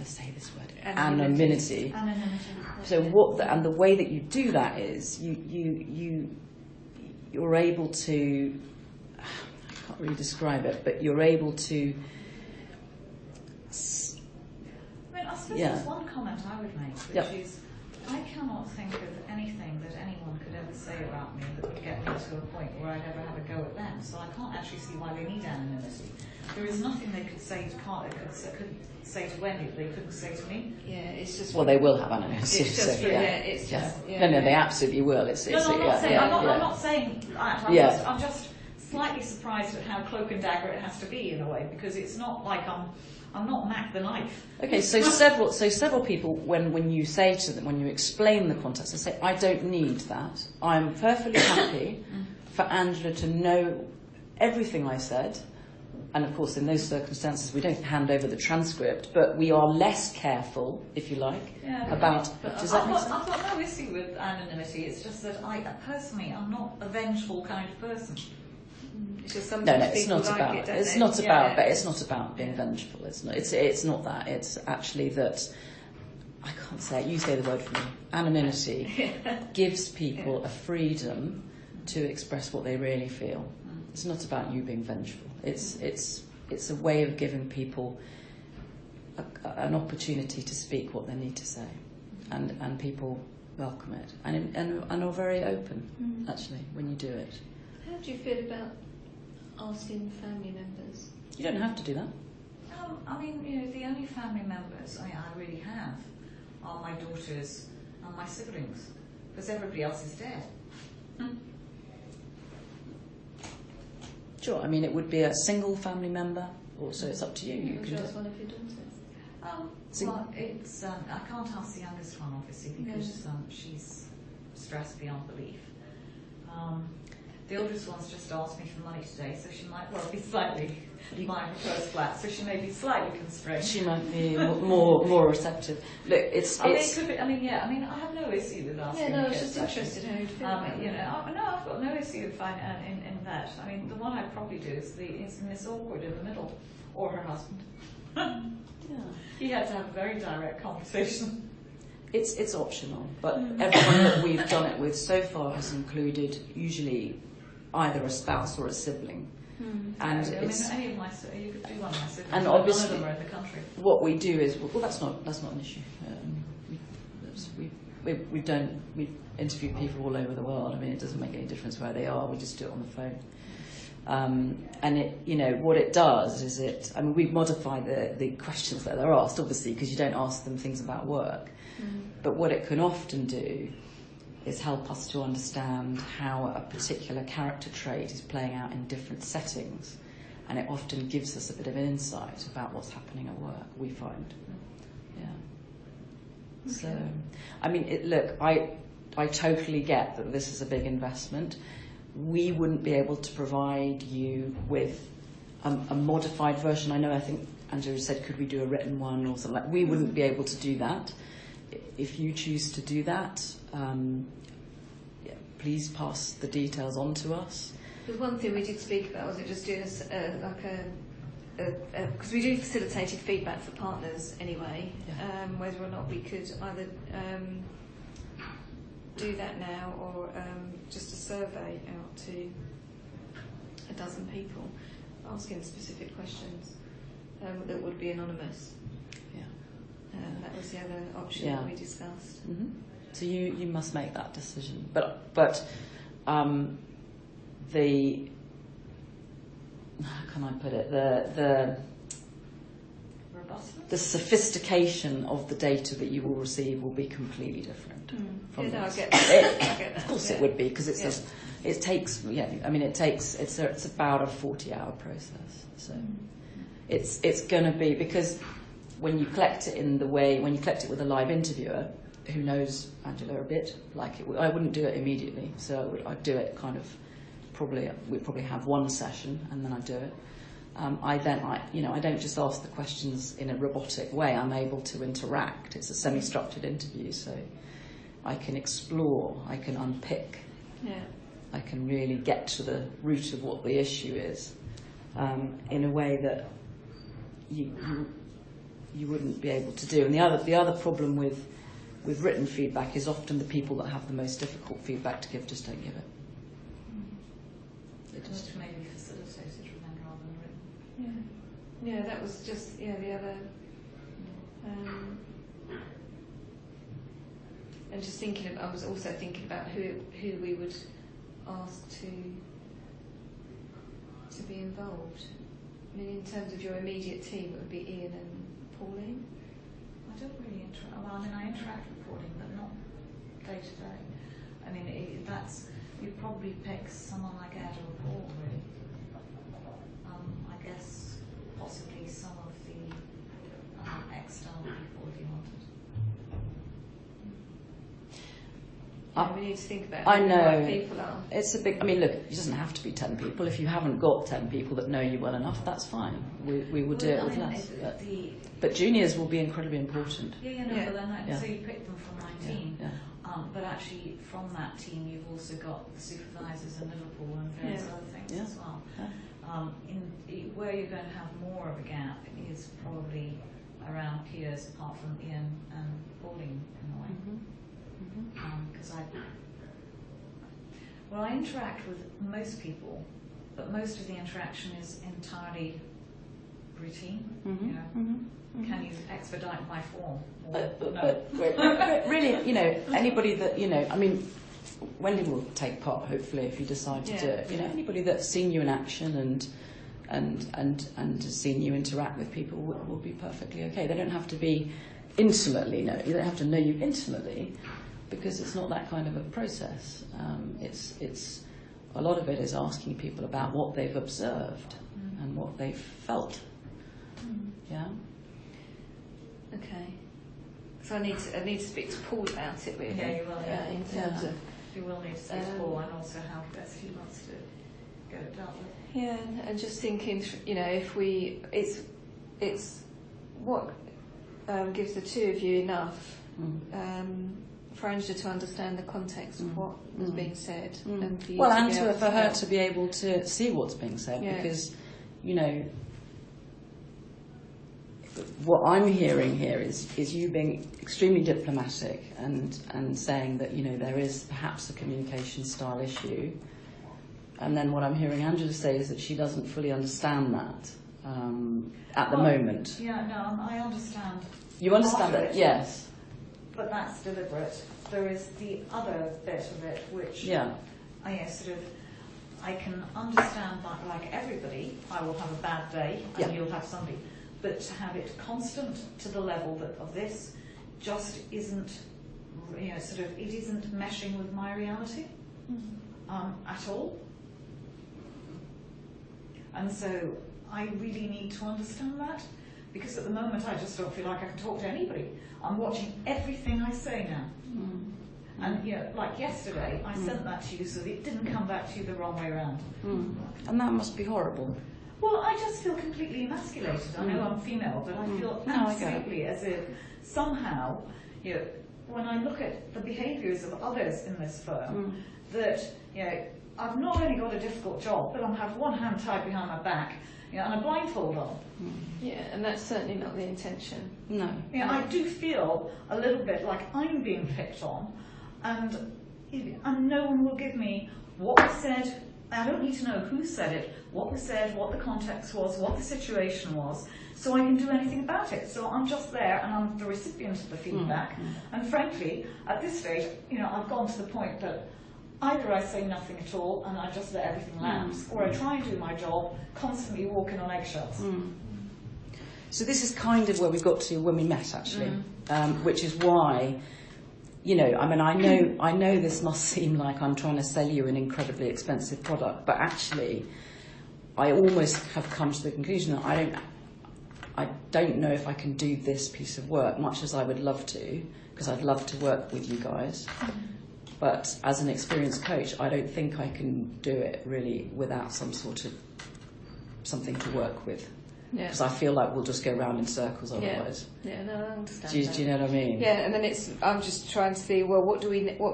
never say this word, anonymity. Anonymity. So and the way that you do that is you're able to, I can't really describe it, but you're able to. I suppose there's one comment I would make, which is, I cannot think of anything that anyone could ever say about me that would get me to a point where I'd ever have a go at them. So I can't actually see why they need anonymity. There is nothing they could say to could say to Wendy that they couldn't say to me. Yeah, it's just. Well, they will have anonymity. It's just. It's just. Yeah. No, they absolutely will. I'm not saying that. I'm just slightly surprised at how cloak and dagger it has to be in a way, because it's not like I'm not Mac the Knife. Okay, so several people, when you say to them, when you explain the context, they say, I don't need that. I'm perfectly happy for Angela to know everything I said. And of course, in those circumstances, we don't hand over the transcript, but we are less careful, if you like, about. Does that make sense? I've got no issue with anonymity. It's just that I personally am not a vengeful kind of person. It's just no, it's not about. It's not about. But it's not about being vengeful. It's not. It's not that. It's actually that. I can't say it. You say the word for me. Anonymity gives people a freedom to express what they really feel. It's not about you being vengeful. It's a way of giving people an opportunity to speak what they need to say, and people welcome it and are very open actually when you do it. How do you feel about asking family members? You don't have to do that. I mean, the only family members I really have are my daughters and my siblings, because everybody else is dead. Sure. I mean, it would be a single family member, so it's up to you. You can ask one of your daughters. Well, it's I can't ask the youngest one, obviously, because she's stressed beyond belief. The oldest one's just asked me for money today, so she might well be slightly buying her first flat, so she may be slightly constrained. She might be more receptive. Look, I have no issue with asking. Yeah, no, I was just interested how you'd feel about it. I've got no issue in that. I mean, the one I'd probably do is Miss Awkward in the middle, or her husband. He had to have a very direct conversation. It's optional, but everyone that we've done it with so far has included usually either a spouse or a sibling. And you could do one of my siblings, and but obviously, none of them are in the country. What we do is, well, that's not an issue. We interview people all over the world. I mean, it doesn't make any difference where they are. We just do it on the phone. And what it does is we've modified the questions that they're asked, obviously, because you don't ask them things about work. But what it can often do is help us to understand how a particular character trait is playing out in different settings, and it often gives us a bit of an insight about what's happening at work, we find. Okay. So, I mean, look, I totally get that this is a big investment. We wouldn't be able to provide you with a modified version. I think Angela said, could we do a written one or something like that? We wouldn't be able to do that. If you choose to do that, please pass the details on to us. The one thing we did speak about was just doing because we do facilitated feedback for partners anyway, whether or not we could either do that now or just a survey out to a dozen people asking specific questions that would be anonymous. That was the other option that we discussed. So you must make that decision. But how can I put it? The sophistication of the data that you will receive will be completely different. From I get that. Of course, it would be, because it takes it's about a 40-hour process. So it's going to be, because when you collect it when you collect it with a live interviewer who knows Angela a bit, I wouldn't do it immediately. So I'd do it we'd probably have one session and then I'd do it. I don't just ask the questions in a robotic way. I'm able to interact. It's a semi-structured interview, so I can explore, I can unpick, I can really get to the root of what the issue is, in a way that you wouldn't be able to do. And the other problem with written feedback is often the people that have the most difficult feedback to give just don't give it. It just maybe facilitated rather than written. Yeah, that was just the other. And just thinking, I was also thinking about who we would ask to be involved. I mean, in terms of your immediate team, it would be Ian and Pauline. I don't really interact. Well, I mean, I interact with Pauline, but not day to day. I mean, you'd probably pick someone like Ed or Paul, really. I guess possibly some of the external people if you wanted. We need to think about I who the know. right people are. It's a big. I mean, look, it doesn't have to be 10 people. If you haven't got 10 people that know you well enough, that's fine. We will do it with less. But juniors will be incredibly important. But then so you pick them from my team. But actually, from that team, you've also got the supervisors in Liverpool and various other things as well. Where you're going to have more of a gap is probably around peers, apart from Ian and Pauline, in a way. Because I interact with most people, but most of the interaction is entirely routine. Can you expedite my form? But really, anybody that I mean, Wendy will take part hopefully if you decide to do it. Anybody that's seen you in action and has seen you interact with people will be perfectly okay. They don't have to be intimately. No, you don't have to know you intimately, because it's not that kind of a process. It's a lot of it is asking people about what they've observed and what they've felt. Yeah. Okay. So I need to speak to Paul about it, really. Yeah, you will. In terms of you will need to speak to Paul, and also how best he wants to get it dealt with. Yeah, and just thinking, if it's what gives the two of you enough. For Angela to understand the context of what was being said, and for you for her to be able to see what's being said, because what I'm hearing here is you being extremely diplomatic and saying that there is perhaps a communication style issue, and then what I'm hearing Angela say is that she doesn't fully understand that at the moment. I understand. You understand that, yes. But that's deliberate. There is the other bit of it, which I can understand that, like everybody, I will have a bad day and you'll have somebody. But to have it constant to the level of this just isn't, it isn't meshing with my reality at all. And so I really need to understand that. Because at the moment I just don't feel like I can talk to anybody. I'm watching everything I say now. And like yesterday, I sent that to you so that it didn't come back to you the wrong way around. And that must be horrible. Well, I just feel completely emasculated. I know I'm female, but I feel absolutely as if somehow, when I look at the behaviours of others in this firm, that I've not only got a difficult job, but I have one hand tied behind my back. And a blindfold on. Yeah, and that's certainly not the intention. No. I do feel a little bit like I'm being picked on, and no one will give me what was said. I don't need to know who said it, what was said, what the context was, what the situation was, so I can do anything about it. So I'm just there, and I'm the recipient of the feedback. And frankly, at this stage, I've gone to the point that either I say nothing at all and I just let everything lapse, or I try and do my job, constantly walking on eggshells. So this is kind of where we got to when we met, actually, which is why, I know this must seem like I'm trying to sell you an incredibly expensive product, but actually, I almost have come to the conclusion that I don't know if I can do this piece of work, much as I would love to, because I'd love to work with you guys. But as an experienced coach, I don't think I can do it really without some sort of something to work with. Because I feel like we'll just go round in circles otherwise. Yeah, no, I understand. Do you know what I mean? Yeah, and then I'm just trying to see, well, what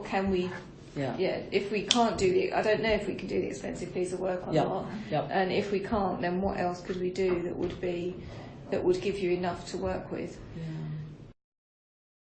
can we? If we can't do I don't know if we can do the expensive piece of work or not. And if we can't, then what else could we do that would be that would give you enough to work with. Yeah.